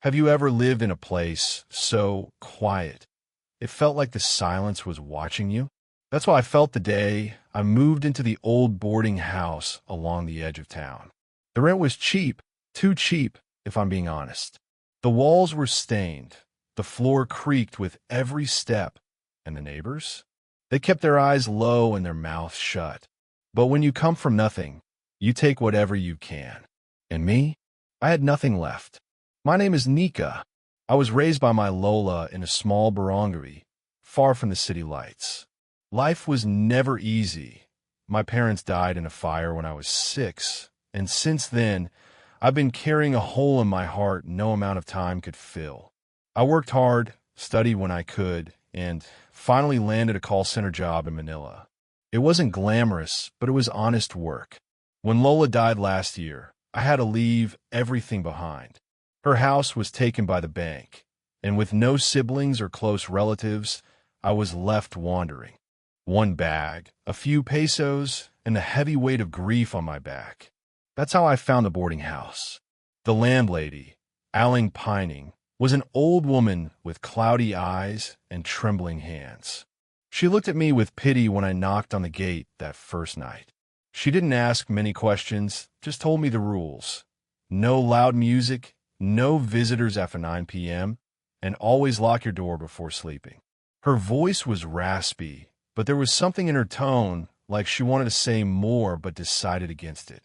Have you ever lived in a place so quiet it felt like the silence was watching you? That's how I felt the day I moved into the old boarding house along the edge of town. The rent was cheap, too cheap, if I'm being honest. The walls were stained, the floor creaked with every step, and the neighbors? They kept their eyes low and their mouths shut. But when you come from nothing, you take whatever you can. And me? I had nothing left. My name is Nika. I was raised by my Lola in a small barangay, far from the city lights. Life was never easy. My parents died in a fire when I was 6, and since then, I've been carrying a hole in my heart no amount of time could fill. I worked hard, studied when I could, and finally landed a call center job in Manila. It wasn't glamorous, but it was honest work. When Lola died last year, I had to leave everything behind. Her house was taken by the bank, and with no siblings or close relatives, I was left wandering. One bag, a few pesos, and the heavy weight of grief on my back. That's how I found the boarding house. The landlady, Aling Pining, was an old woman with cloudy eyes and trembling hands. She looked at me with pity when I knocked on the gate that first night. She didn't ask many questions, just told me the rules. No loud music, no visitors after 9 p.m., and always lock your door before sleeping. Her voice was raspy, but there was something in her tone, like she wanted to say more but decided against it.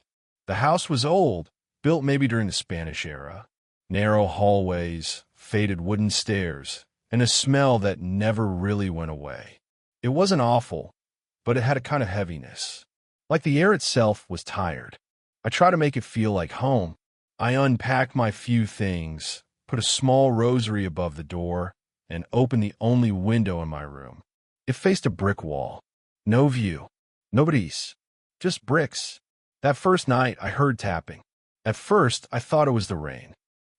The house was old, built maybe during the Spanish era. Narrow hallways, faded wooden stairs, and a smell that never really went away. It wasn't awful, but it had a kind of heaviness. Like the air itself was tired. I tried to make it feel like home. I unpacked my few things, put a small rosary above the door, and opened the only window in my room. It faced a brick wall. No view. Nobody's. Just bricks. That first night, I heard tapping. At first, I thought it was the rain.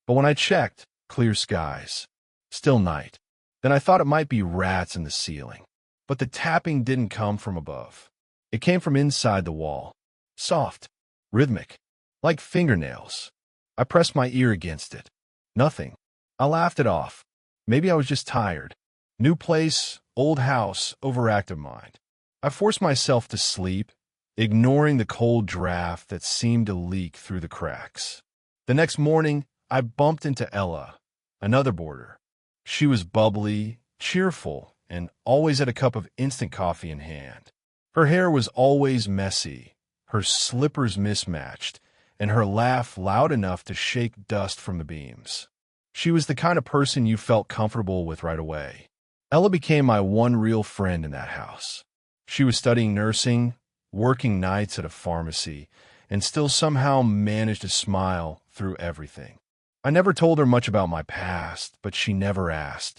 But when I checked, clear skies. Still night. Then I thought it might be rats in the ceiling. But the tapping didn't come from above. It came from inside the wall. Soft. Rhythmic. Like fingernails. I pressed my ear against it. Nothing. I laughed it off. Maybe I was just tired. New place, old house, overactive mind. I forced myself to sleep, ignoring the cold draft that seemed to leak through the cracks. The next morning, I bumped into Ella, another boarder. She was bubbly, cheerful, and always had a cup of instant coffee in hand. Her hair was always messy, her slippers mismatched, and her laugh loud enough to shake dust from the beams. She was the kind of person you felt comfortable with right away. Ella became my one real friend in that house. She was studying nursing, working nights at a pharmacy, and still somehow managed to smile through everything. I never told her much about my past, but she never asked.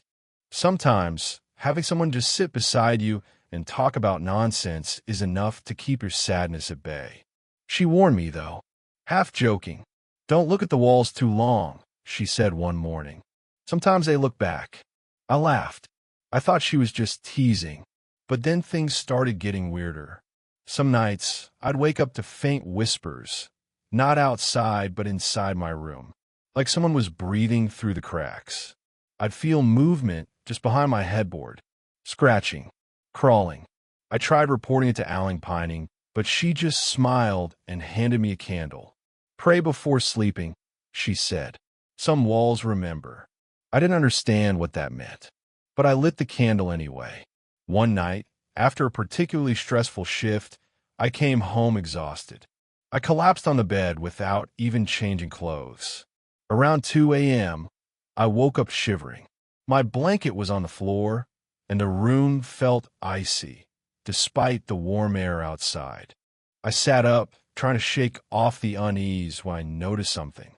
Sometimes, having someone just sit beside you and talk about nonsense is enough to keep your sadness at bay. She warned me, though. Half joking. Don't look at the walls too long, she said one morning. Sometimes they look back. I laughed. I thought she was just teasing. But then things started getting weirder. Some nights, I'd wake up to faint whispers, not outside but inside my room, like someone was breathing through the cracks. I'd feel movement just behind my headboard, scratching, crawling. I tried reporting it to Aling Pining, but she just smiled and handed me a candle. Pray before sleeping, she said. Some walls remember. I didn't understand what that meant, but I lit the candle anyway. One night, after a particularly stressful shift, I came home exhausted. I collapsed on the bed without even changing clothes. Around 2 a.m., I woke up shivering. My blanket was on the floor, and the room felt icy, despite the warm air outside. I sat up, trying to shake off the unease when I noticed something.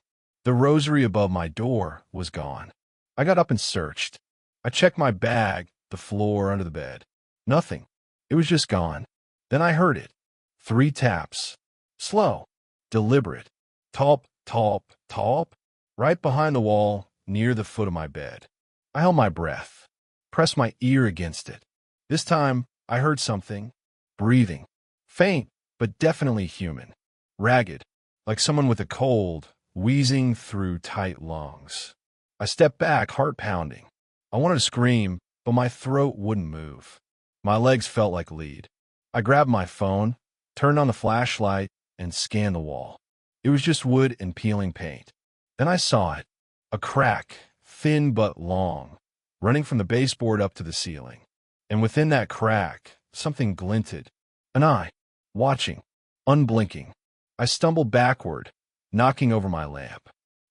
The rosary above my door was gone. I got up and searched. I checked my bag, the floor, under the bed. Nothing. It was just gone. Then I heard it. 3 taps. Slow. Deliberate. Talp, talp, talp. Right behind the wall, near the foot of my bed. I held my breath. Pressed my ear against it. This time, I heard something. Breathing. Faint, but definitely human. Ragged, like someone with a cold, wheezing through tight lungs. I stepped back, heart pounding. I wanted to scream, but my throat wouldn't move. My legs felt like lead. I grabbed my phone, turned on the flashlight, and scanned the wall. It was just wood and peeling paint. Then I saw it. A crack, thin but long, running from the baseboard up to the ceiling. And within that crack, something glinted. An eye, watching, unblinking. I stumbled backward, knocking over my lamp.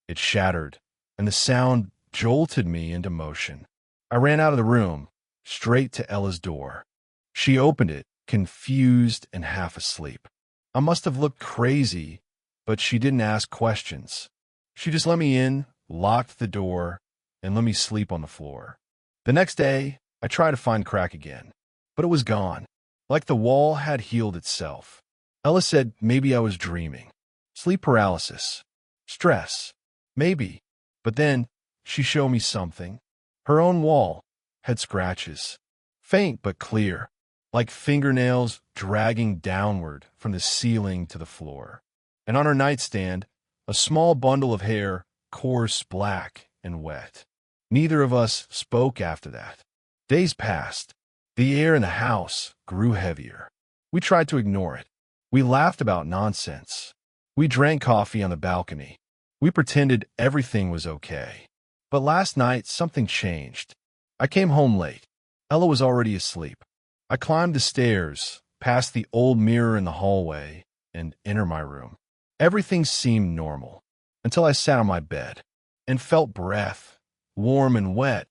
It shattered, and the sound jolted me into motion. I ran out of the room, straight to Ella's door. She opened it, confused and half asleep. I must have looked crazy, but she didn't ask questions. She just let me in, locked the door, and let me sleep on the floor. The next day, I tried to find crack again, but it was gone, like the wall had healed itself. Ella said maybe I was dreaming. Sleep paralysis. Stress. Maybe. But then, she showed me something. Her own wall had scratches. Faint but clear, like fingernails dragging downward from the ceiling to the floor. And on her nightstand, a small bundle of hair, coarse, black, and wet. Neither of us spoke after that. Days passed. The air in the house grew heavier. We tried to ignore it. We laughed about nonsense. We drank coffee on the balcony. We pretended everything was okay. But last night, something changed. I came home late. Ella was already asleep. I climbed the stairs, past the old mirror in the hallway, and entered my room. Everything seemed normal, until I sat on my bed and felt breath, warm and wet,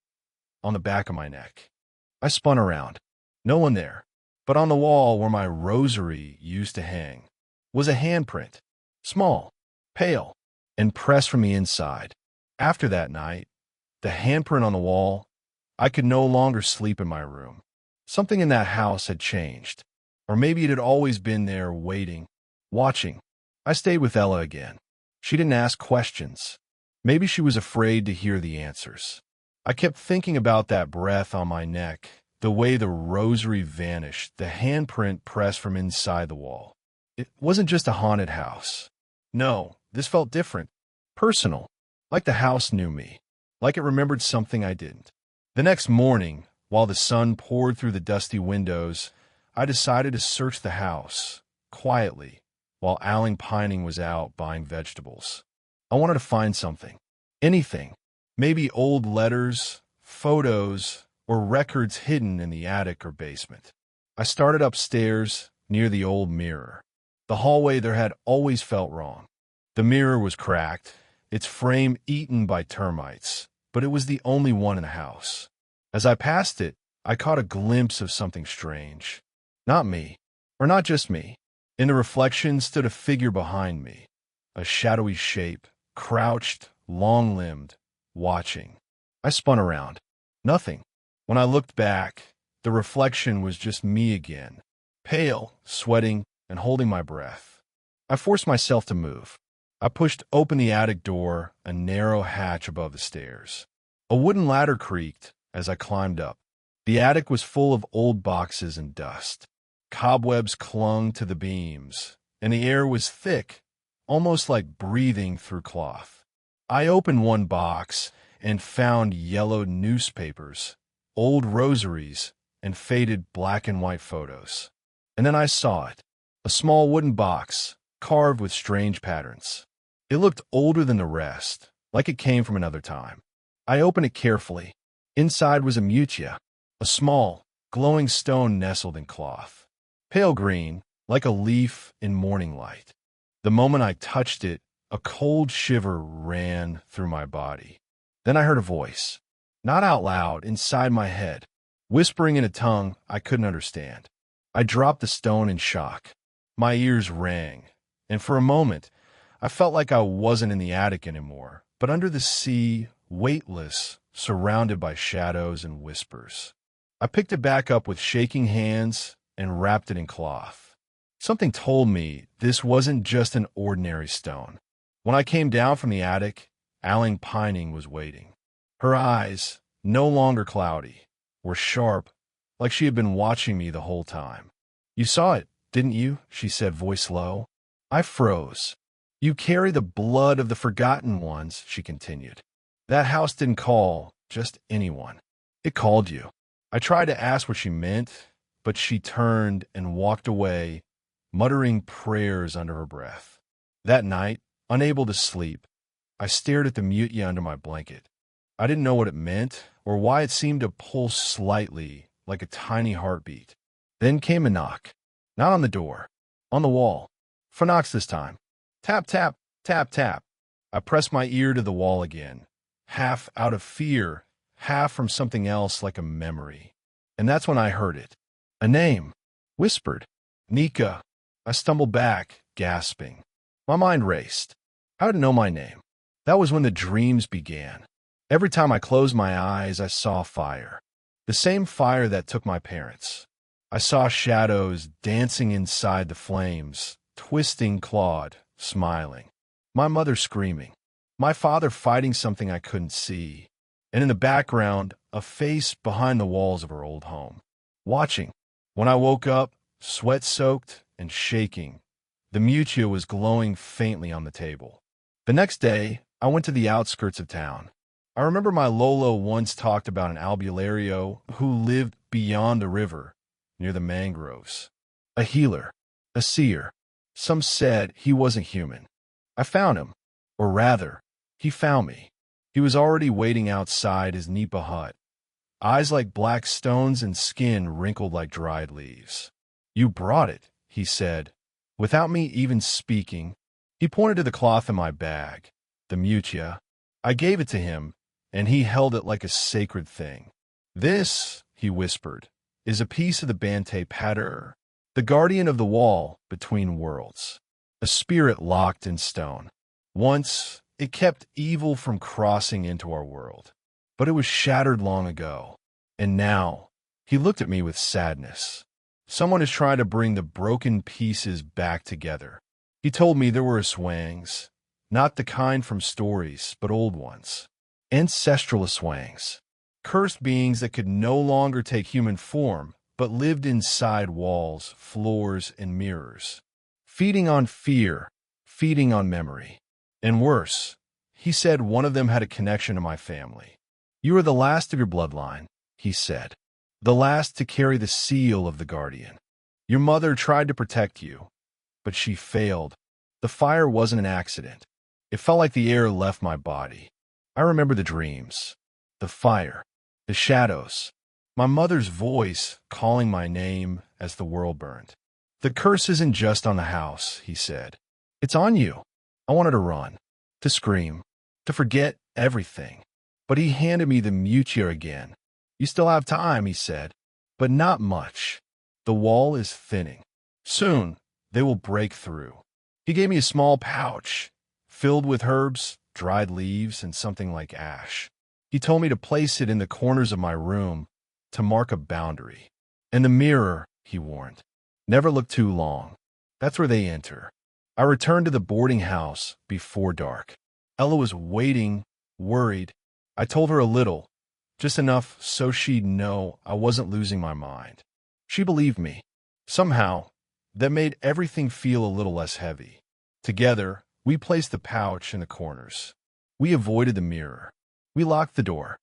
on the back of my neck. I spun around. No one there, but on the wall where my rosary used to hang was a handprint, small, pale, and pressed from the inside. After that night, the handprint on the wall, I could no longer sleep in my room. Something in that house had changed, or maybe it had always been there waiting, watching. I stayed with Ella again. She didn't ask questions. Maybe she was afraid to hear the answers. I kept thinking about that breath on my neck, the way the rosary vanished, the handprint pressed from inside the wall. It wasn't just a haunted house. No, this felt different, personal, like the house knew me, like it remembered something I didn't. The next morning, while the sun poured through the dusty windows, I decided to search the house, quietly, while Alan Pining was out buying vegetables. I wanted to find something, anything, maybe old letters, photos, or records hidden in the attic or basement. I started upstairs, near the old mirror. The hallway there had always felt wrong. The mirror was cracked, its frame eaten by termites, but it was the only one in the house. As I passed it, I caught a glimpse of something strange. Not me, or not just me. In the reflection stood a figure behind me, a shadowy shape, crouched, long-limbed, watching. I spun around. Nothing. When I looked back, the reflection was just me again, pale, sweating, and holding my breath. I forced myself to move. I pushed open the attic door, a narrow hatch above the stairs. A wooden ladder creaked as I climbed up. The attic was full of old boxes and dust. Cobwebs clung to the beams, and the air was thick, almost like breathing through cloth. I opened one box and found yellowed newspapers, old rosaries, and faded black and white photos. And then I saw it, a small wooden box, carved with strange patterns. It looked older than the rest, like it came from another time. I opened it carefully. Inside was a mutia, a small, glowing stone nestled in cloth. Pale green, like a leaf in morning light. The moment I touched it, a cold shiver ran through my body. Then I heard a voice, not out loud, inside my head, whispering in a tongue I couldn't understand. I dropped the stone in shock. My ears rang, and for a moment, I felt like I wasn't in the attic anymore, but under the sea, weightless, surrounded by shadows and whispers. I picked it back up with shaking hands and wrapped it in cloth. Something told me this wasn't just an ordinary stone. When I came down from the attic, Alan Pining was waiting. Her eyes, no longer cloudy, were sharp, like she had been watching me the whole time. "You saw it, didn't you?" she said, voice low. I froze. "You carry the blood of the forgotten ones," she continued. That house didn't call just anyone. It called you. I tried to ask what she meant, but she turned and walked away, muttering prayers under her breath. That night, unable to sleep, I stared at the mutya under my blanket. I didn't know what it meant or why it seemed to pulse slightly, like a tiny heartbeat. Then came a knock. Not on the door, on the wall. For knocks this time. Tap, tap, tap, tap. I pressed my ear to the wall again, half out of fear, half from something else like a memory. And that's when I heard it. A name. Whispered. Nika. I stumbled back, gasping. My mind raced. How did it know my name? That was when the dreams began. Every time I closed my eyes, I saw fire. The same fire that took my parents. I saw shadows dancing inside the flames, twisting clawed, smiling. My mother screaming. My father fighting something I couldn't see. And in the background, a face behind the walls of her old home. Watching. When I woke up, sweat-soaked and shaking, the mutya was glowing faintly on the table. The next day, I went to the outskirts of town. I remember my Lolo once talked about an albulario who lived beyond the river, near the mangroves. A healer, a seer. Some said he wasn't human. I found him, or rather, he found me. He was already waiting outside his nipa hut, eyes like black stones and skin wrinkled like dried leaves. You brought it, he said, without me even speaking. He pointed to the cloth in my bag, the mutya. I gave it to him, and he held it like a sacred thing. This, he whispered, is a piece of the Bante Pater, the guardian of the wall between worlds, a spirit locked in stone. Once, it kept evil from crossing into our world, but it was shattered long ago. And now, he looked at me with sadness. Someone is trying to bring the broken pieces back together. He told me there were swangs, not the kind from stories, but old ones. Ancestral swangs, cursed beings that could no longer take human form, but lived inside walls, floors, and mirrors, feeding on fear, feeding on memory. And worse, he said one of them had a connection to my family. You are the last of your bloodline, he said, the last to carry the seal of the guardian. Your mother tried to protect you, but she failed. The fire wasn't an accident. It felt like the air left my body. I remember the dreams, the fire, the shadows, my mother's voice calling my name as the world burned. The curse isn't just on the house, he said. It's on you. I wanted to run, to scream, to forget everything. But he handed me the mutya again. You still have time, he said, but not much. The wall is thinning. Soon, they will break through. He gave me a small pouch, filled with herbs, dried leaves, and something like ash. He told me to place it in the corners of my room to mark a boundary. And the mirror, he warned, never look too long. That's where they enter. I returned to the boarding house before dark. Ella was waiting, worried. I told her a little, just enough so she'd know I wasn't losing my mind. She believed me. Somehow, that made everything feel a little less heavy. Together, we placed the pouch in the corners. We avoided the mirror. We locked the door.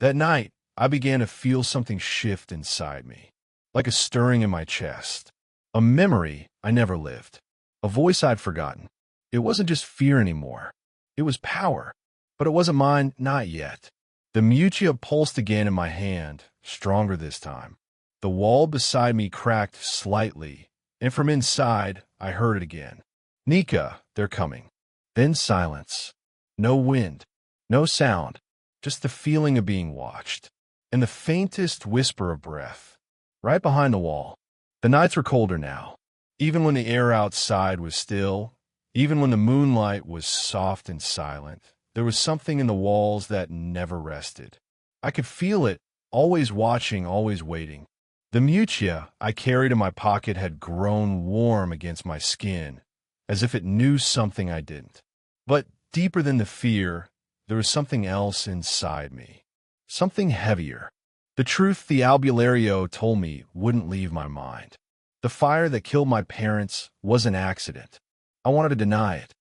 That night, I began to feel something shift inside me, like a stirring in my chest. A memory I never lived. A voice I'd forgotten. It wasn't just fear anymore. It was power. But it wasn't mine, not yet. The mutya pulsed again in my hand, stronger this time. The wall beside me cracked slightly, and from inside, I heard it again. Nika, they're coming. Then silence. No wind. No sound. Just the feeling of being watched. And the faintest whisper of breath. Right behind the wall. The nights were colder now. Even when the air outside was still, even when the moonlight was soft and silent, there was something in the walls that never rested. I could feel it, always watching, always waiting. The mutya I carried in my pocket had grown warm against my skin, as if it knew something I didn't. But deeper than the fear, there was something else inside me. Something heavier. The truth the albulario told me wouldn't leave my mind. The fire that killed my parents was an accident. I wanted to deny it.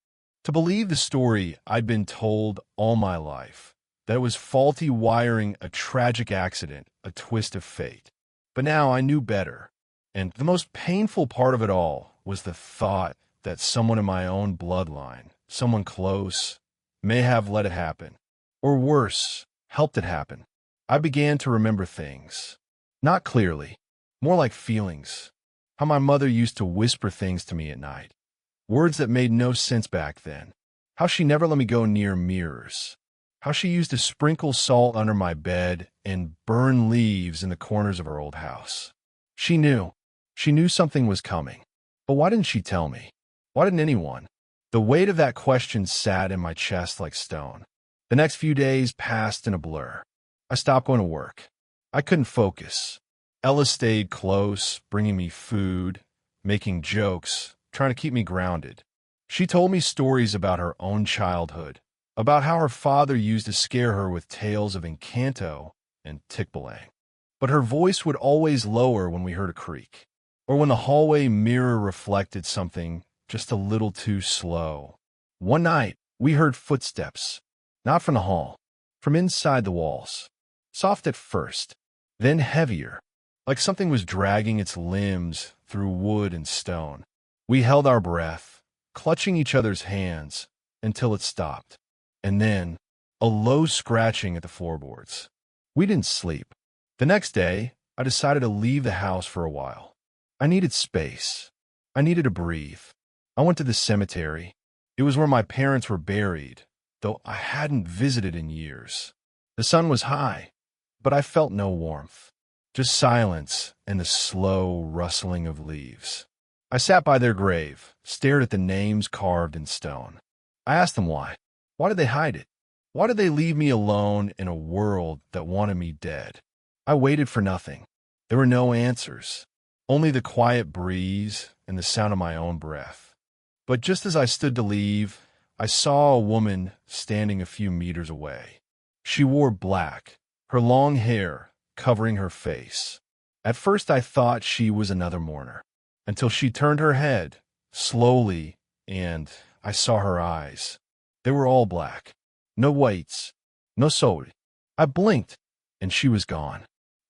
To believe the story I'd been told all my life, that it was faulty wiring, a tragic accident, a twist of fate. But now I knew better. And the most painful part of it all was the thought that someone in my own bloodline, someone close, may have let it happen. Or worse, helped it happen. I began to remember things. Not clearly, more like feelings. How my mother used to whisper things to me at night. Words that made no sense back then. How she never let me go near mirrors. How she used to sprinkle salt under my bed and burn leaves in the corners of her old house. She knew. She knew something was coming. But why didn't she tell me? Why didn't anyone? The weight of that question sat in my chest like stone. The next few days passed in a blur. I stopped going to work. I couldn't focus. Ella stayed close, bringing me food, making jokes, trying to keep me grounded. She told me stories about her own childhood, about how her father used to scare her with tales of Encanto and Tikbalang. But her voice would always lower when we heard a creak, or when the hallway mirror reflected something just a little too slow. One night, we heard footsteps, not from the hall, from inside the walls. Soft at first, then heavier, like something was dragging its limbs through wood and stone. We held our breath, clutching each other's hands, until it stopped. And then, a low scratching at the floorboards. We didn't sleep. The next day, I decided to leave the house for a while. I needed space. I needed to breathe. I went to the cemetery. It was where my parents were buried, though I hadn't visited in years. The sun was high, but I felt no warmth. Just silence and the slow rustling of leaves. I sat by their grave, stared at the names carved in stone. I asked them why. Why did they hide it? Why did they leave me alone in a world that wanted me dead? I waited for nothing. There were no answers, only the quiet breeze and the sound of my own breath. But just as I stood to leave, I saw a woman standing a few meters away. She wore black, her long hair covering her face. At first I thought she was another mourner, until she turned her head, slowly, and I saw her eyes. They were all black. No whites. No soul. I blinked, and she was gone.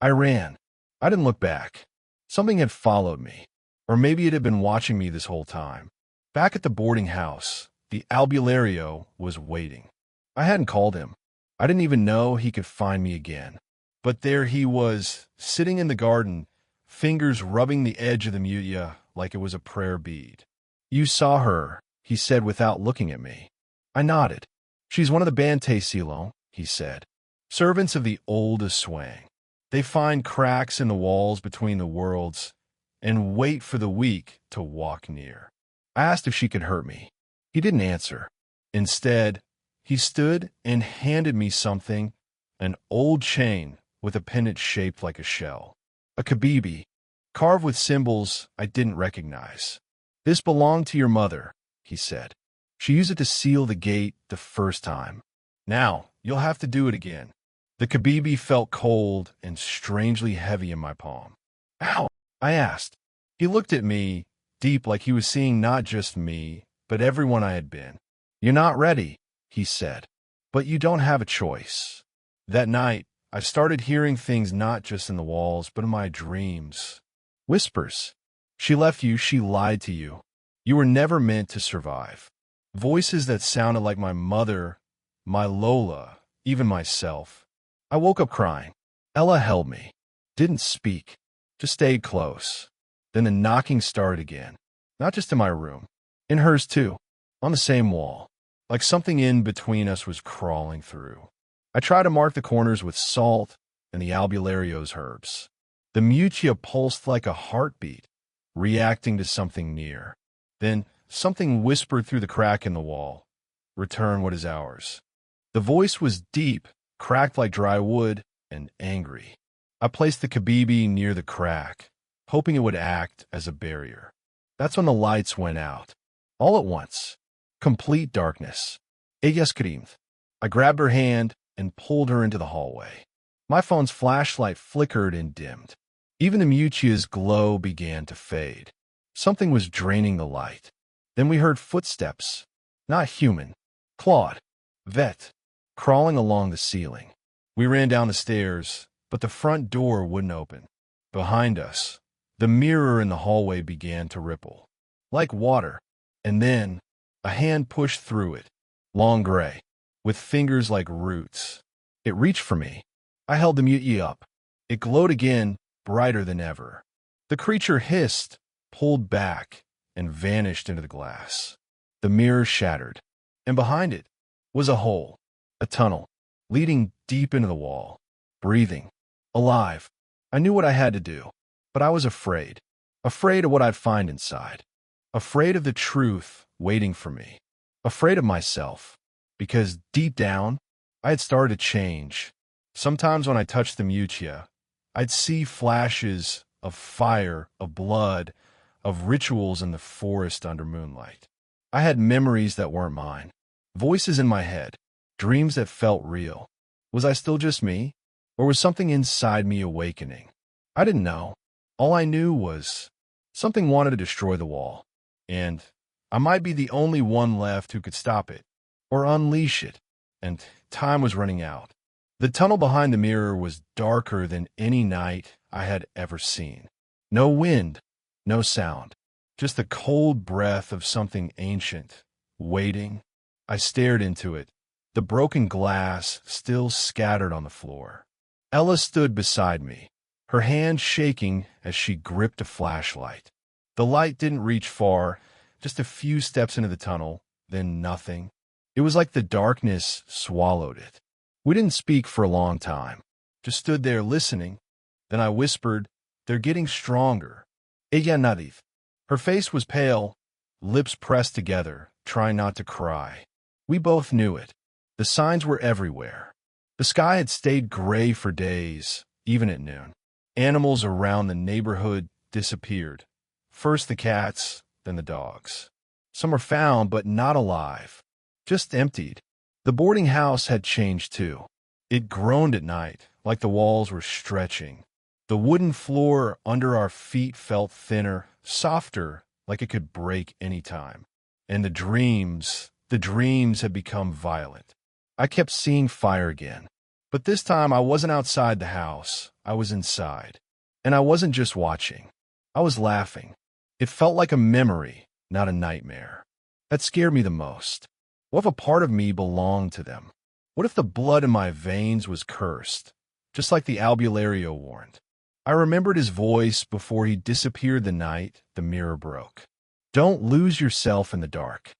I ran. I didn't look back. Something had followed me, or maybe it had been watching me this whole time. Back at the boarding house, the albulario was waiting. I hadn't called him. I didn't even know he could find me again. But there he was, sitting in the garden, fingers rubbing the edge of the mutia like it was a prayer bead. "You saw her," he said without looking at me. I nodded. "She's one of the Bante Silon," he said. "Servants of the oldest swang. They find cracks in the walls between the worlds and wait for the weak to walk near." I asked if she could hurt me. He didn't answer. Instead, he stood and handed me something, an old chain with a pendant shaped like a shell. A kabibi, carved with symbols I didn't recognize. "This belonged to your mother," he said. "She used it to seal the gate the first time. Now, you'll have to do it again." The kabibi felt cold and strangely heavy in my palm. "Ow?" I asked. He looked at me, deep, like he was seeing not just me, but everyone I had been. "You're not ready," he said. "But you don't have a choice." That night, I started hearing things not just in the walls, but in my dreams. Whispers. "She left you, she lied to you. You were never meant to survive." Voices that sounded like my mother, my Lola, even myself. I woke up crying. Ella held me. Didn't speak. Just stayed close. Then the knocking started again. Not just in my room. In hers too. On the same wall. Like something in between us was crawling through. I tried to mark the corners with salt and the albulario's herbs. The mutia pulsed like a heartbeat, reacting to something near. Then something whispered through the crack in the wall. "Return what is ours." The voice was deep, cracked like dry wood, and angry. I placed the kabibi near the crack, hoping it would act as a barrier. That's when the lights went out. All at once. Complete darkness. Ella screamed. I grabbed her hand and pulled her into the hallway. My phone's flashlight flickered and dimmed. Even the mutia's glow began to fade. Something was draining the light. Then we heard footsteps. Not human. Clawed. Vet. crawling along the ceiling. We ran down the stairs, but the front door wouldn't open. Behind us, the mirror in the hallway began to ripple, like water, and then a hand pushed through it, long gray, with fingers like roots. It reached for me. I held the mute up. It glowed again, brighter than ever. The creature hissed, pulled back, and vanished into the glass. The mirror shattered, and behind it was a hole, a tunnel, leading deep into the wall, breathing, alive. I knew what I had to do, but I was afraid. Afraid of what I'd find inside. Afraid of the truth waiting for me. Afraid of myself, because deep down, I had started to change. Sometimes when I touched the mutia, I'd see flashes of fire, of blood, of rituals in the forest under moonlight. I had memories that weren't mine, voices in my head, dreams that felt real. Was I still just me, or was something inside me awakening? I didn't know. All I knew was something wanted to destroy the wall, and I might be the only one left who could stop it, or unleash it, and time was running out. The tunnel behind the mirror was darker than any night I had ever seen. No wind, no sound, just the cold breath of something ancient, waiting. I stared into it, the broken glass still scattered on the floor. Ella stood beside me, her hand shaking as she gripped a flashlight. The light didn't reach far, just a few steps into the tunnel, then nothing. It was like the darkness swallowed it. We didn't speak for a long time, just stood there listening. Then I whispered, "They're getting stronger." Ella nodded. Her face was pale, lips pressed together, trying not to cry. We both knew it. The signs were everywhere. The sky had stayed gray for days, even at noon. Animals around the neighborhood disappeared. First the cats, then the dogs. Some were found, but not alive, just emptied. The boarding house had changed too. It groaned at night, like the walls were stretching. The wooden floor under our feet felt thinner, softer, like it could break any time. And the dreams had become violent. I kept seeing fire again. But this time I wasn't outside the house, I was inside. And I wasn't just watching. I was laughing. It felt like a memory, not a nightmare. That scared me the most. What if a part of me belonged to them? What if the blood in my veins was cursed, just like the albulario warned? I remembered his voice before he disappeared the night the mirror broke. Don't lose yourself in the dark.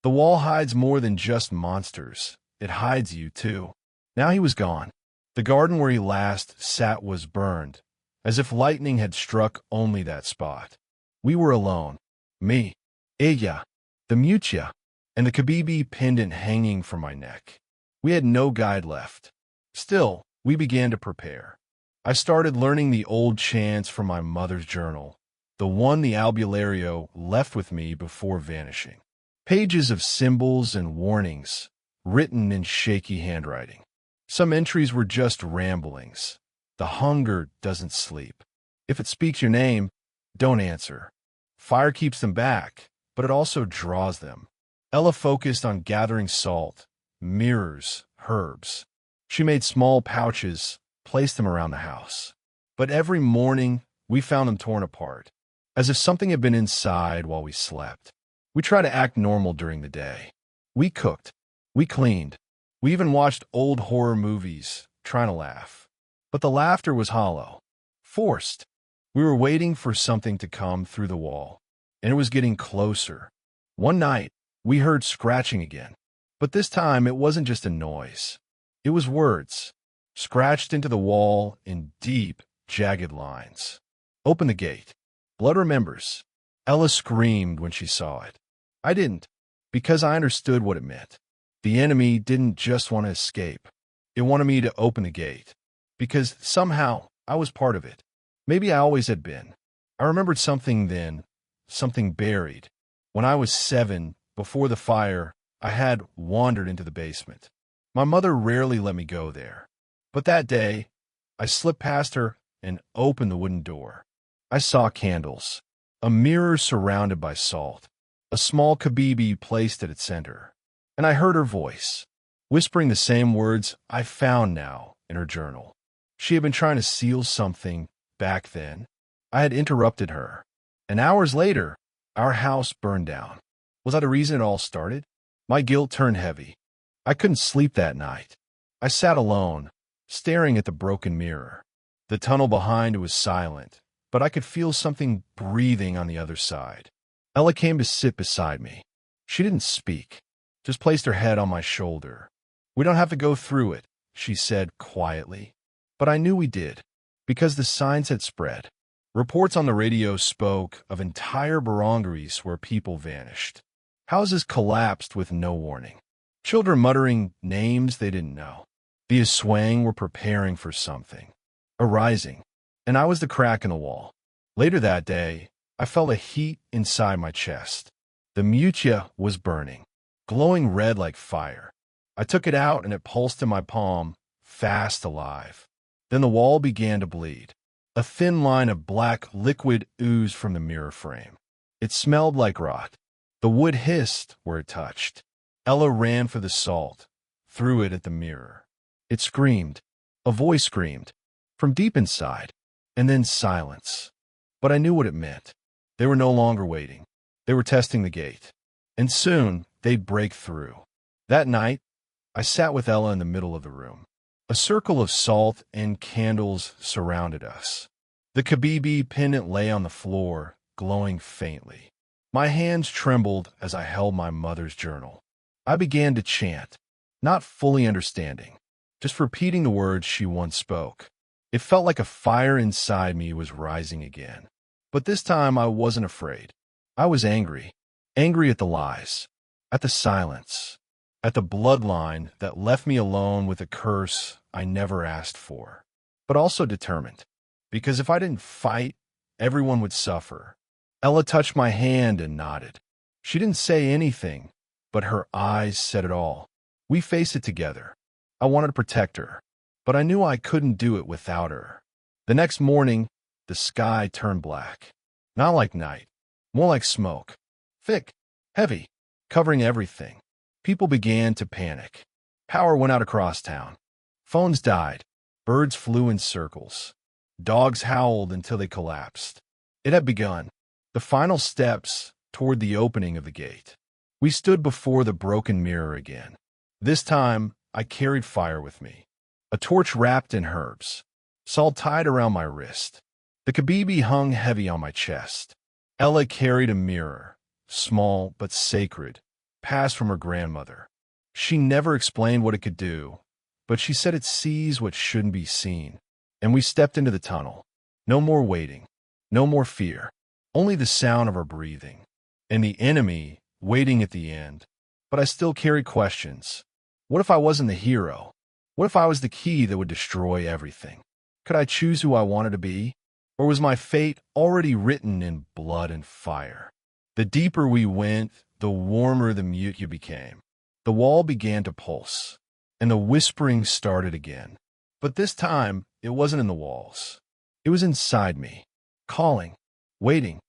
The wall hides more than just monsters. It hides you, too. Now he was gone. The garden where he last sat was burned, as if lightning had struck only that spot. We were alone. Me, ella, the mutia, and the kabibi pendant hanging from my neck. We had no guide left. Still, we began to prepare. I started learning the old chants from my mother's journal, the one the albulario left with me before vanishing. Pages of symbols and warnings, written in shaky handwriting. Some entries were just ramblings. The hunger doesn't sleep. If it speaks your name, don't answer. Fire keeps them back, but it also draws them. Ella focused on gathering salt, mirrors, herbs. She made small pouches, placed them around the house. But every morning, we found them torn apart, as if something had been inside while we slept. We tried to act normal during the day. We cooked. We cleaned. We even watched old horror movies, trying to laugh. But the laughter was hollow, forced. We were waiting for something to come through the wall, and it was getting closer. One night, we heard scratching again. But this time, it wasn't just a noise. It was words, scratched into the wall in deep, jagged lines. Open the gate. Blood remembers. Ella screamed when she saw it. I didn't, because I understood what it meant. The enemy didn't just want to escape. It wanted me to open the gate, because somehow I was part of it. Maybe I always had been. I remembered something then, something buried. When I was 7, before the fire, I had wandered into the basement. My mother rarely let me go there. But that day, I slipped past her and opened the wooden door. I saw candles, a mirror surrounded by salt, a small kabibi placed at its center. And I heard her voice. whispering the same words I found now in her journal. She had been trying to seal something back then. I had interrupted her, and hours later, our house burned down. Was that the reason it all started? My guilt turned heavy. I couldn't sleep that night. I sat alone, staring at the broken mirror. The tunnel behind was silent, but I could feel something breathing on the other side. Ella came to sit beside me. She didn't speak, just placed her head on my shoulder. "We don't have to go through it," she said quietly. But I knew we did, because the signs had spread. Reports on the radio spoke of entire barangaries where people vanished. Houses collapsed with no warning. Children muttering names they didn't know. The Aswang were preparing for something, a rising, and I was the crack in the wall. Later that day, I felt a heat inside my chest. The mutia was burning, glowing red like fire. I took it out and it pulsed in my palm, fast alive. Then the wall began to bleed. A thin line of black liquid oozed from the mirror frame. It smelled like rot. The wood hissed where it touched. Ella ran for the salt, threw it at the mirror. It screamed. A voice screamed, from deep inside, and then silence. But I knew what it meant. They were no longer waiting. They were testing the gate. And soon, they'd break through. That night, I sat with Ella in the middle of the room. A circle of salt and candles surrounded us. The Kabibi pendant lay on the floor, glowing faintly. My hands trembled as I held my mother's journal. I began to chant, not fully understanding, just repeating the words she once spoke. It felt like a fire inside me was rising again. But this time I wasn't afraid. I was angry. Angry at the lies, at the silence, at the bloodline that left me alone with a curse I never asked for. But also determined, because if I didn't fight, everyone would suffer. Ella touched my hand and nodded. She didn't say anything, but her eyes said it all. We faced it together. I wanted to protect her, but I knew I couldn't do it without her. The next morning, the sky turned black. Not like night, more like smoke. Thick, heavy, covering everything. People began to panic. Power went out across town. Phones died. Birds flew in circles. Dogs howled until they collapsed. It had begun. The final steps toward the opening of the gate. We stood before the broken mirror again. This time, I carried fire with me. A torch wrapped in herbs. Salt tied around my wrist. The Kabibi hung heavy on my chest. Ella carried a mirror, small but sacred, passed from her grandmother. She never explained what it could do, but she said it sees what shouldn't be seen. And we stepped into the tunnel. No more waiting. No more fear. Only the sound of our breathing. And the enemy waiting at the end. But I still carried questions. What if I wasn't the hero? What if I was the key that would destroy everything? Could I choose who I wanted to be? Or was my fate already written in blood and fire? The deeper we went, the warmer the mutya became. The wall began to pulse, and the whispering started again. But this time, it wasn't in the walls. It was inside me, calling, waiting.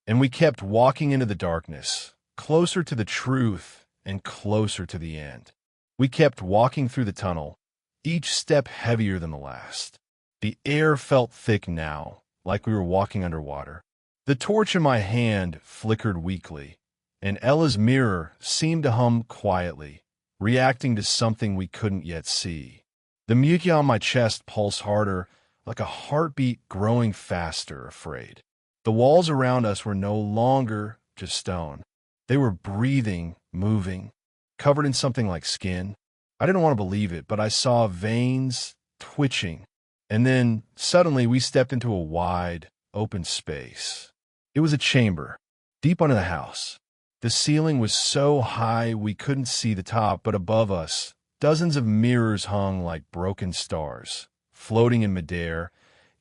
And we kept walking into the darkness, closer to the truth and closer to the end. We kept walking through the tunnel, each step heavier than the last. The air felt thick now, like we were walking underwater. The torch in my hand flickered weakly, and Ella's mirror seemed to hum quietly, reacting to something we couldn't yet see. The mutya on my chest pulsed harder, like a heartbeat growing faster, afraid. The walls around us were no longer just stone. They were breathing, moving, covered in something like skin. I didn't want to believe it, but I saw veins twitching. And then, suddenly, we stepped into a wide, open space. It was a chamber, deep under the house. The ceiling was so high we couldn't see the top, but above us, dozens of mirrors hung like broken stars, floating in midair,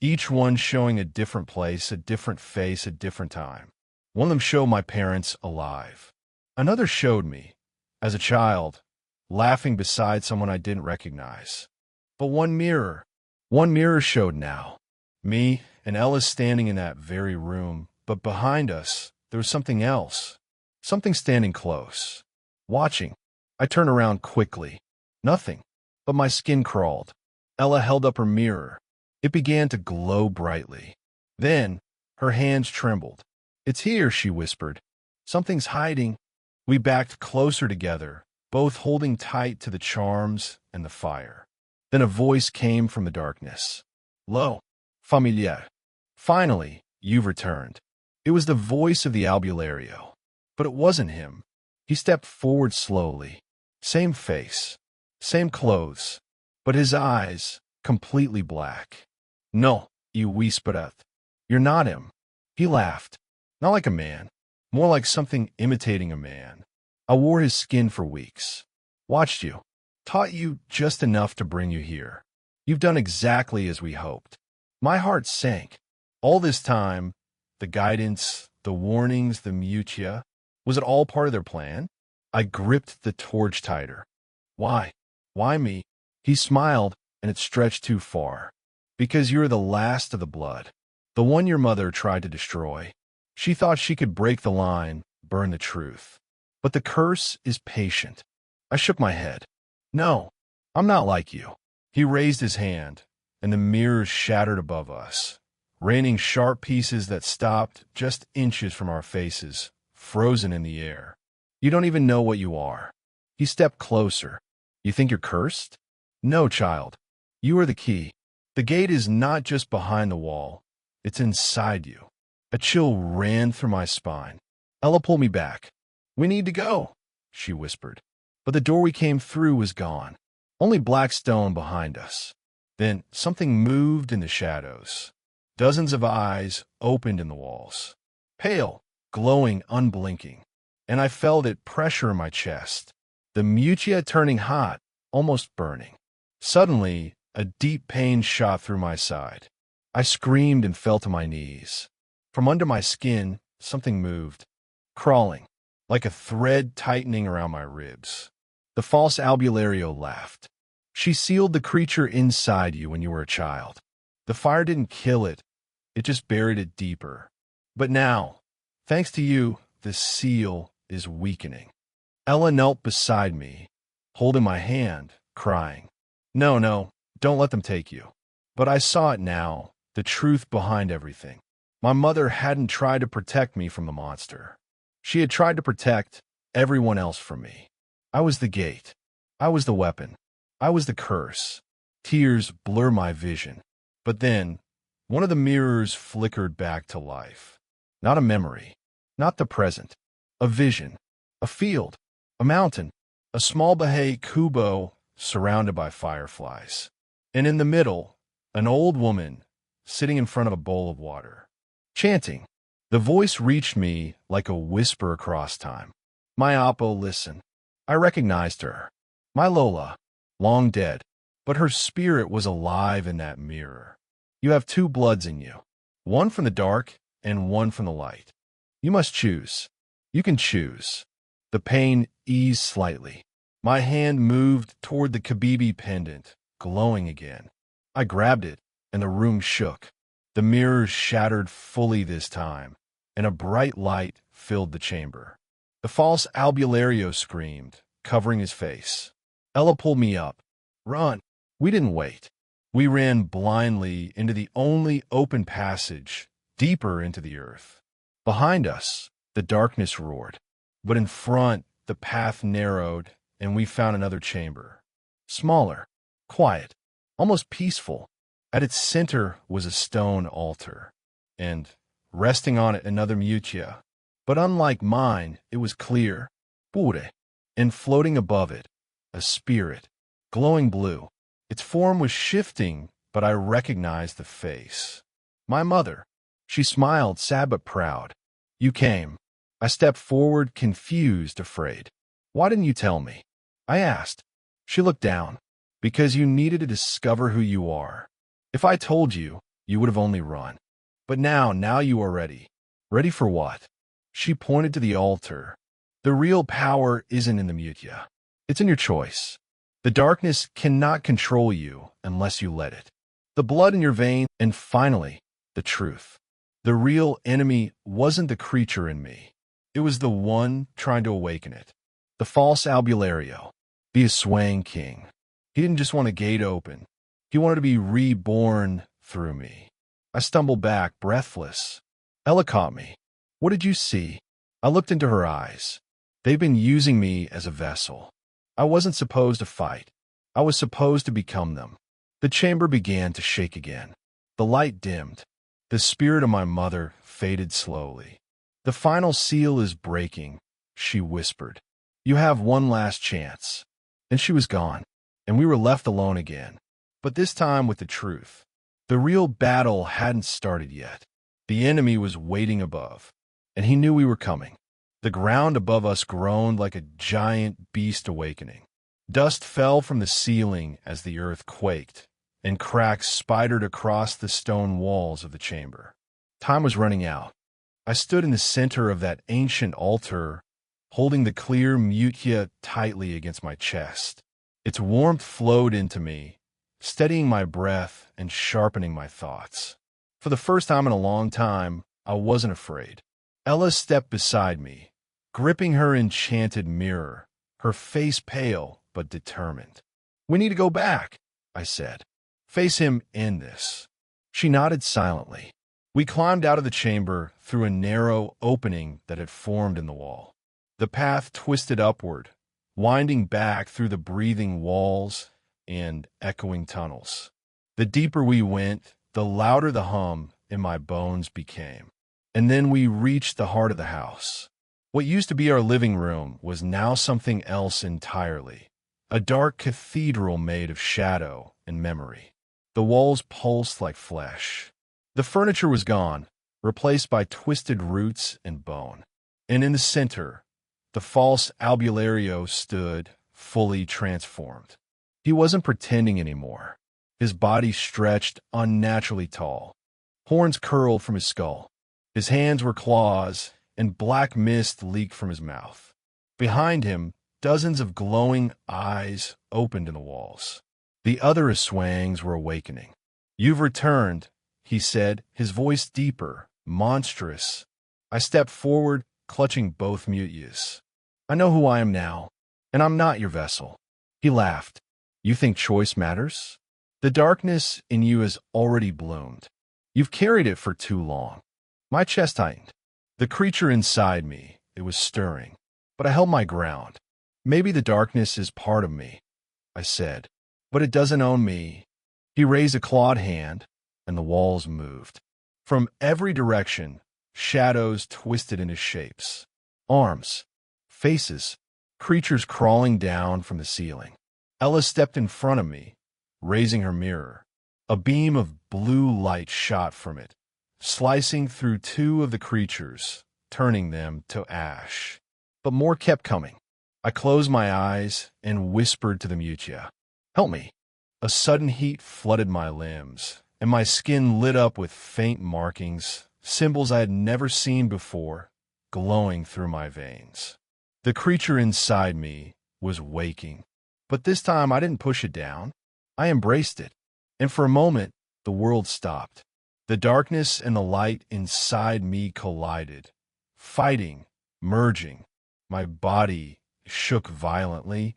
each one showing a different place, a different face, a different time. One of them showed my parents alive. Another showed me, as a child, laughing beside someone I didn't recognize. But one mirror showed now. Me and Ella standing in that very room, but behind us, there was something else. Something standing close, watching. I turned around quickly. Nothing. But my skin crawled. Ella held up her mirror. It began to glow brightly. Then, her hands trembled. "It's here," she whispered. "Something's hiding." We backed closer together, both holding tight to the charms and the fire. Then a voice came from the darkness. "Lo, familiar. Finally, you've returned." It was the voice of the albulario. But it wasn't him. He stepped forward slowly. Same face, same clothes, but his eyes completely black. "No, you whispered. You're not him." He laughed. Not like a man, more like something imitating a man. "I wore his skin for weeks. Watched you. Taught you just enough to bring you here. You've done exactly as we hoped." My heart sank. All this time, the guidance, the warnings, the mutia, was it all part of their plan? I gripped the torch tighter. "Why? Why me?" He smiled, and it stretched too far. "Because you're the last of the blood. The one your mother tried to destroy. She thought she could break the line, burn the truth. But the curse is patient." I shook my head. "No, I'm not like you." He raised his hand, and the mirrors shattered above us, raining sharp pieces that stopped just inches from our faces, frozen in the air. "You don't even know what you are." He stepped closer. "You think you're cursed?" "No, child. You are the key. The gate is not just behind the wall. It's inside you." A chill ran through my spine. Ella pulled me back. "We need to go," she whispered. But the door we came through was gone. Only black stone behind us. Then something moved in the shadows. Dozens of eyes opened in the walls. Pale, glowing, unblinking. And I felt it pressure in my chest. The mutia turning hot, almost burning. Suddenly, a deep pain shot through my side. I screamed and fell to my knees. From under my skin, something moved, crawling, like a thread tightening around my ribs. The false albulario laughed. "She sealed the creature inside you when you were a child. The fire didn't kill it, it just buried it deeper. But now, thanks to you, the seal is weakening." Ella knelt beside me, holding my hand, crying. "No, no, don't let them take you." But I saw it now, the truth behind everything. My mother hadn't tried to protect me from the monster. She had tried to protect everyone else from me. I was the gate. I was the weapon. I was the curse. Tears blur my vision. But then, one of the mirrors flickered back to life. Not a memory. Not the present. A vision. A field. A mountain. A small Baha'i kubo surrounded by fireflies. And in the middle, an old woman sitting in front of a bowl of water, chanting. The voice reached me like a whisper across time. "My Apo, listen." I recognized her. My Lola, long dead, but her spirit was alive in that mirror. "You have two bloods in you, one from the dark and one from the light. You must choose. You can choose." The pain eased slightly. My hand moved toward the Kabibi pendant, glowing again. I grabbed it, and the room shook. The mirrors shattered fully this time, and a bright light filled the chamber. The false albulario screamed, covering his face. Ella pulled me up. "Run." We didn't wait. We ran blindly into the only open passage, deeper into the earth. Behind us, the darkness roared. But in front, the path narrowed, and we found another chamber. Smaller, quiet, almost peaceful. At its center was a stone altar, and, resting on it, another mutia. But unlike mine, it was clear, pure, and floating above it, a spirit, glowing blue. Its form was shifting, but I recognized the face. My mother. She smiled, sad but proud. "You came." I stepped forward, confused, afraid. "Why didn't you tell me?" I asked. She looked down. "Because you needed to discover who you are. If I told you, you would have only run. But now you are ready." "Ready for what?" She pointed to the altar. "The real power isn't in the mutia. It's in your choice. The darkness cannot control you unless you let it. The blood in your vein, and finally, the truth. The real enemy wasn't the creature in me. It was the one trying to awaken it. The false albulario, the swaying king." He didn't just want a gate open. He wanted to be reborn through me. I stumbled back, breathless. Ella caught me. What did you see? I looked into her eyes. They've been using me as a vessel. I wasn't supposed to fight. I was supposed to become them. The chamber began to shake again. The light dimmed. The spirit of my mother faded slowly. The final seal is breaking, she whispered. You have one last chance. And she was gone, and we were left alone again. But this time with the truth. The real battle hadn't started yet. The enemy was waiting above, and he knew we were coming. The ground above us groaned like a giant beast awakening. Dust fell from the ceiling as the earth quaked, and cracks spidered across the stone walls of the chamber. Time was running out. I stood in the center of that ancient altar, holding the clear mutia tightly against my chest. Its warmth flowed into me, steadying my breath and sharpening my thoughts. For the first time in a long time, I wasn't afraid. Ella stepped beside me, gripping her enchanted mirror, her face pale but determined. We need to go back, I said. Face him in this. She nodded silently. We climbed out of the chamber through a narrow opening that had formed in the wall. The path twisted upward, winding back through the breathing walls and echoing tunnels. The deeper we went, the louder the hum in my bones became. And then we reached the heart of the house. What used to be our living room was now something else entirely. A dark cathedral made of shadow and memory. The walls pulsed like flesh. The furniture was gone, replaced by twisted roots and bone. And in the center, the false albulario stood, fully transformed. He wasn't pretending anymore. His body stretched unnaturally tall. Horns curled from his skull. His hands were claws, and black mist leaked from his mouth. Behind him, dozens of glowing eyes opened in the walls. The other Aswangs were awakening. You've returned, he said, his voice deeper, monstrous. I stepped forward, clutching both mutias. I know who I am now, and I'm not your vessel. He laughed. You think choice matters? The darkness in you has already bloomed. You've carried it for too long. My chest tightened. The creature inside me, it was stirring, but I held my ground. Maybe the darkness is part of me, I said, but it doesn't own me. He raised a clawed hand, and the walls moved. From every direction, shadows twisted into shapes. Arms, faces, creatures crawling down from the ceiling. Ella stepped in front of me, raising her mirror. A beam of blue light shot from it, slicing through two of the creatures, turning them to ash. But more kept coming. I closed my eyes and whispered to the mutia, "Help me." A sudden heat flooded my limbs, and my skin lit up with faint markings, symbols I had never seen before, glowing through my veins. The creature inside me was waking, but this time I didn't push it down. I embraced it, and for a moment, the world stopped. The darkness and the light inside me collided, fighting, merging. My body shook violently,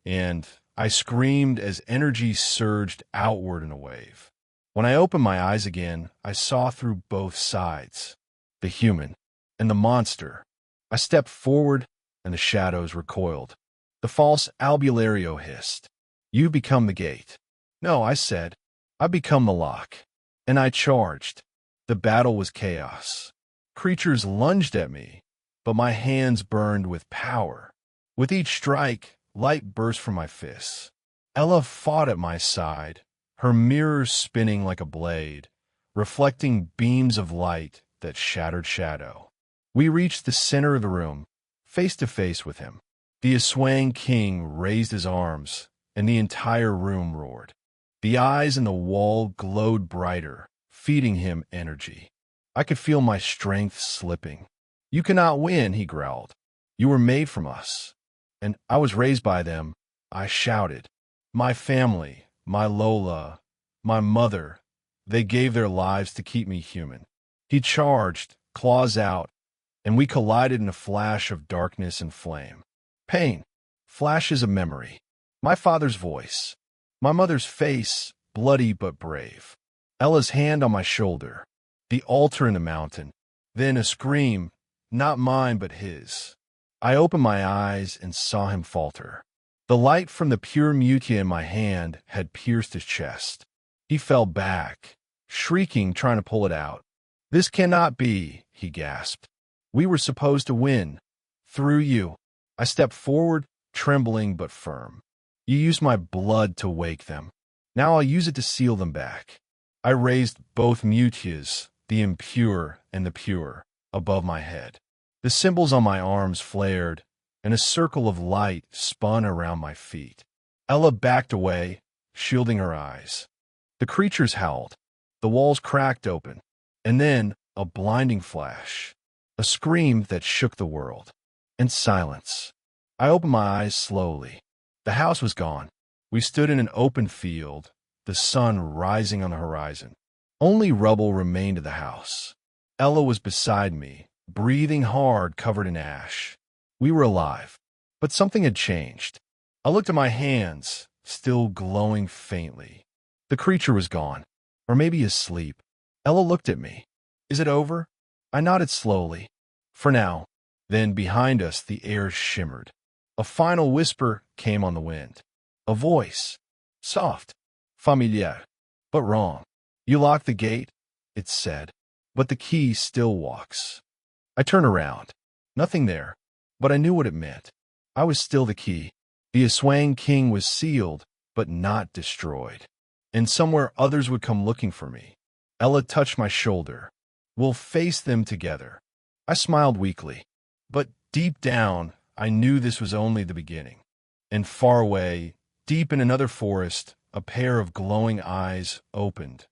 and I screamed as energy surged outward in a wave. When I opened my eyes again, I saw through both sides, the human and the monster. I stepped forward, and the shadows recoiled. The false albulario hissed, "You become the gate." No, I said, I become the lock. And I charged. The battle was chaos. Creatures lunged at me, but my hands burned with power. With each strike, light burst from my fists. Ella fought at my side, her mirror spinning like a blade, reflecting beams of light that shattered shadow. We reached the center of the room, face to face with him. The Aswang king raised his arms, and the entire room roared. The eyes in the wall glowed brighter, feeding him energy. I could feel my strength slipping. "You cannot win," he growled. "You were made from us." And I was raised by them. I shouted. My family, my Lola, my mother, they gave their lives to keep me human. He charged, claws out, and we collided in a flash of darkness and flame. Pain, flashes of memory. My father's voice. My mother's face, bloody but brave. Ella's hand on my shoulder. The altar in the mountain. Then a scream, not mine but his. I opened my eyes and saw him falter. The light from the pure mutia in my hand had pierced his chest. He fell back, shrieking, trying to pull it out. "This cannot be," he gasped. "We were supposed to win. Through you." I stepped forward, trembling but firm. "You used my blood to wake them. Now I'll use it to seal them back." I raised both mutias, the impure and the pure, above my head. The symbols on my arms flared, and a circle of light spun around my feet. Ella backed away, shielding her eyes. The creatures howled. The walls cracked open, and then a blinding flash, a scream that shook the world, and silence. I opened my eyes slowly. The house was gone. We stood in an open field, the sun rising on the horizon. Only rubble remained of the house. Ella was beside me, breathing hard, covered in ash. We were alive, but something had changed. I looked at my hands, still glowing faintly. The creature was gone, or maybe asleep. Ella looked at me. "Is it over?" I nodded slowly. "For now." Then behind us the air shimmered. A final whisper came on the wind. A voice. Soft. Familiar. But wrong. "You locked the gate," it said. "But the key still walks." I turned around. Nothing there. But I knew what it meant. I was still the key. The Aswang king was sealed, but not destroyed. And somewhere others would come looking for me. Ella touched my shoulder. "We'll face them together." I smiled weakly. But deep down, I knew this was only the beginning. And far away, deep in another forest, a pair of glowing eyes opened,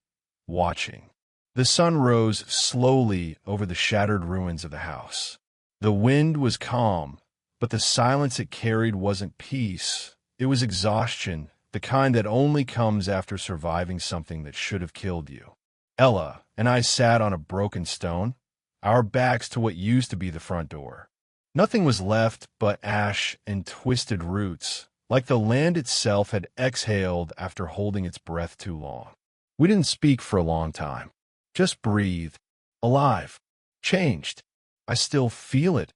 watching. The sun rose slowly over the shattered ruins of the house. The wind was calm, but the silence it carried wasn't peace. It was exhaustion, the kind that only comes after surviving something that should have killed you. Ella and I sat on a broken stone, our backs to what used to be the front door. Nothing was left but ash and twisted roots, like the land itself had exhaled after holding its breath too long. We didn't speak for a long time. Just breathed. Alive. Changed. "I still feel it,"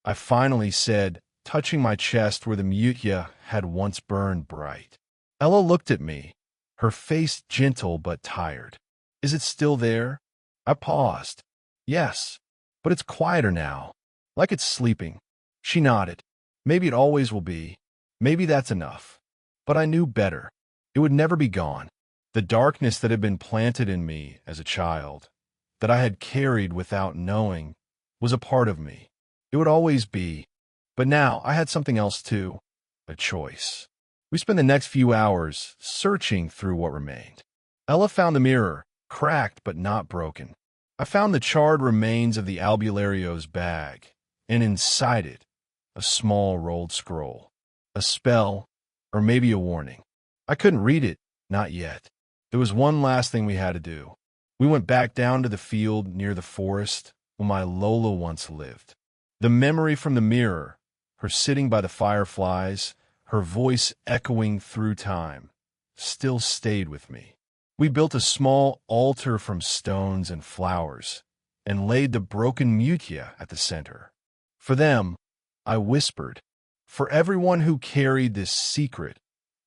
I finally said, touching my chest where the mutia had once burned bright. Ella looked at me, her face gentle but tired. "Is it still there?" I paused. "Yes, but it's quieter now, like it's sleeping." She nodded. "Maybe it always will be. Maybe that's enough." But I knew better. It would never be gone. The darkness that had been planted in me as a child, that I had carried without knowing, was a part of me. It would always be. But now I had something else too, a choice. We spent the next few hours searching through what remained. Ella found the mirror, cracked but not broken. I found the charred remains of the albulario's bag, and inside it, a small rolled scroll. A spell, or maybe a warning. I couldn't read it, not yet. There was one last thing we had to do. We went back down to the field near the forest where my Lola once lived. The memory from the mirror, her sitting by the fireflies, her voice echoing through time, still stayed with me. We built a small altar from stones and flowers, and laid the broken mutia at the center. For them, I whispered, for everyone who carried this secret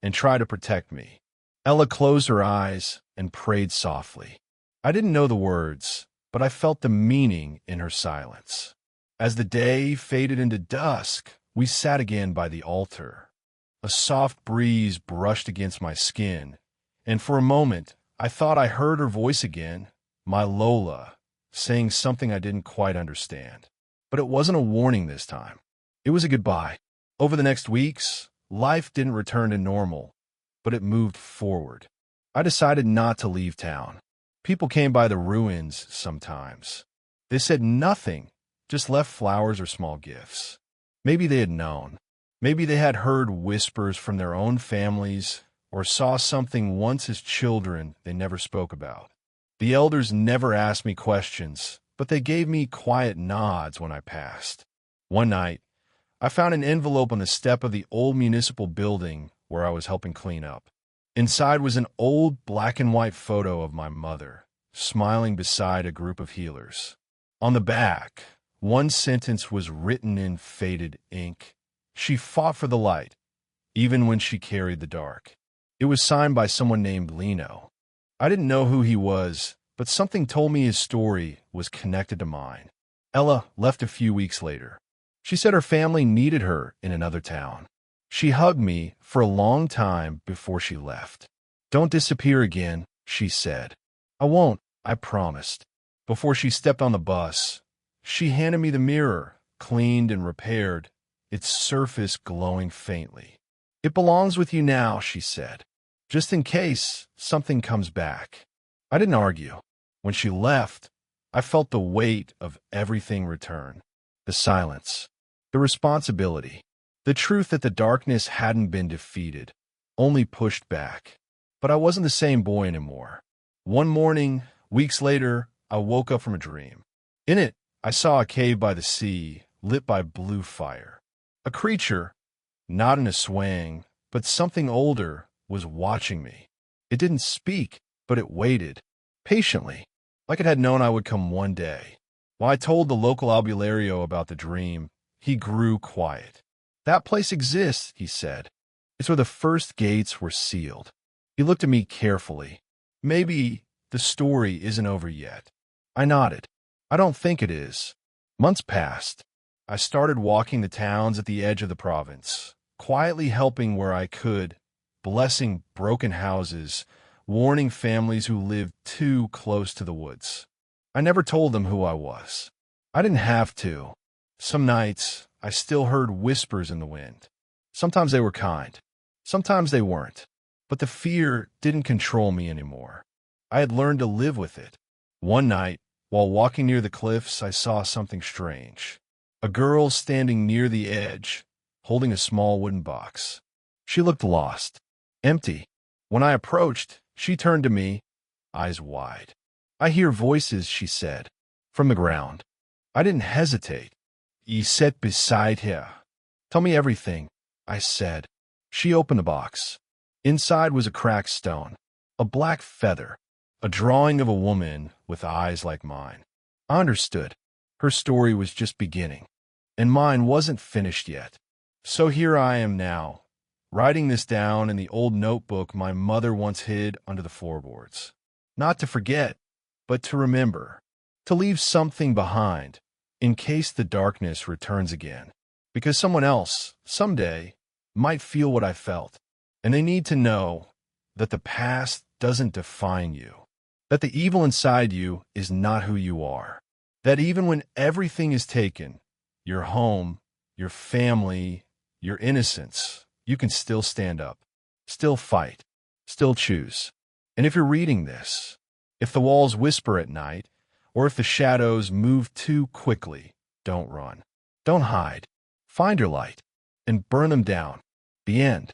and tried to protect me. Ella closed her eyes and prayed softly. I didn't know the words, but I felt the meaning in her silence. As the day faded into dusk, we sat again by the altar. A soft breeze brushed against my skin, and for a moment I thought I heard her voice again, my Lola, saying something I didn't quite understand. But it wasn't a warning this time. It was a goodbye. Over the next weeks, life didn't return to normal, but it moved forward. I decided not to leave town. People came by the ruins sometimes. They said nothing, just left flowers or small gifts. Maybe they had known. Maybe they had heard whispers from their own families or saw something once as children they never spoke about. The elders never asked me questions, but they gave me quiet nods when I passed. One night, I found an envelope on the step of the old municipal building where I was helping clean up. Inside was an old black and white photo of my mother, smiling beside a group of healers. On the back, one sentence was written in faded ink. She fought for the light, even when she carried the dark. It was signed by someone named Lino. I didn't know who he was, but something told me his story was connected to mine. Ella left a few weeks later. She said her family needed her in another town. She hugged me for a long time before she left. "Don't disappear again," she said. "I won't," I promised. Before she stepped on the bus, she handed me the mirror, cleaned and repaired, its surface glowing faintly. "It belongs with you now," she said, "just in case something comes back." I didn't argue. When she left, I felt the weight of everything return. The silence, the responsibility, the truth that the darkness hadn't been defeated, only pushed back. But I wasn't the same boy anymore. One morning, weeks later, I woke up from a dream. In it, I saw a cave by the sea, lit by blue fire. A creature, not in a swang, but something older, was watching me. It didn't speak, but it waited, patiently, like it had known I would come one day. While I told the local albulario about the dream, he grew quiet. "That place exists," he said. "It's where the first gates were sealed." He looked at me carefully. "Maybe the story isn't over yet." I nodded. "I don't think it is." Months passed. I started walking the towns at the edge of the province, quietly helping where I could, blessing broken houses, warning families who lived too close to the woods. I never told them who I was. I didn't have to. Some nights, I still heard whispers in the wind. Sometimes they were kind. Sometimes they weren't. But the fear didn't control me anymore. I had learned to live with it. One night, while walking near the cliffs, I saw something strange. A girl standing near the edge, holding a small wooden box. She looked lost, empty. When I approached, she turned to me, eyes wide. "I hear voices," she said, "from the ground." I didn't hesitate. "You sat beside her. Tell me everything," I said. She opened the box. Inside was a cracked stone, a black feather, a drawing of a woman with eyes like mine. I understood. Her story was just beginning, and mine wasn't finished yet. So here I am now, writing this down in the old notebook my mother once hid under the floorboards. Not to forget, but to remember, to leave something behind, in case the darkness returns again. Because someone else, someday, might feel what I felt, and they need to know that the past doesn't define you, that the evil inside you is not who you are, that even when everything is taken, your home, your family, your innocence, you can still stand up, still fight, still choose. And if you're reading this, if the walls whisper at night, or if the shadows move too quickly, don't run. Don't hide. Find your light and burn them down. The end.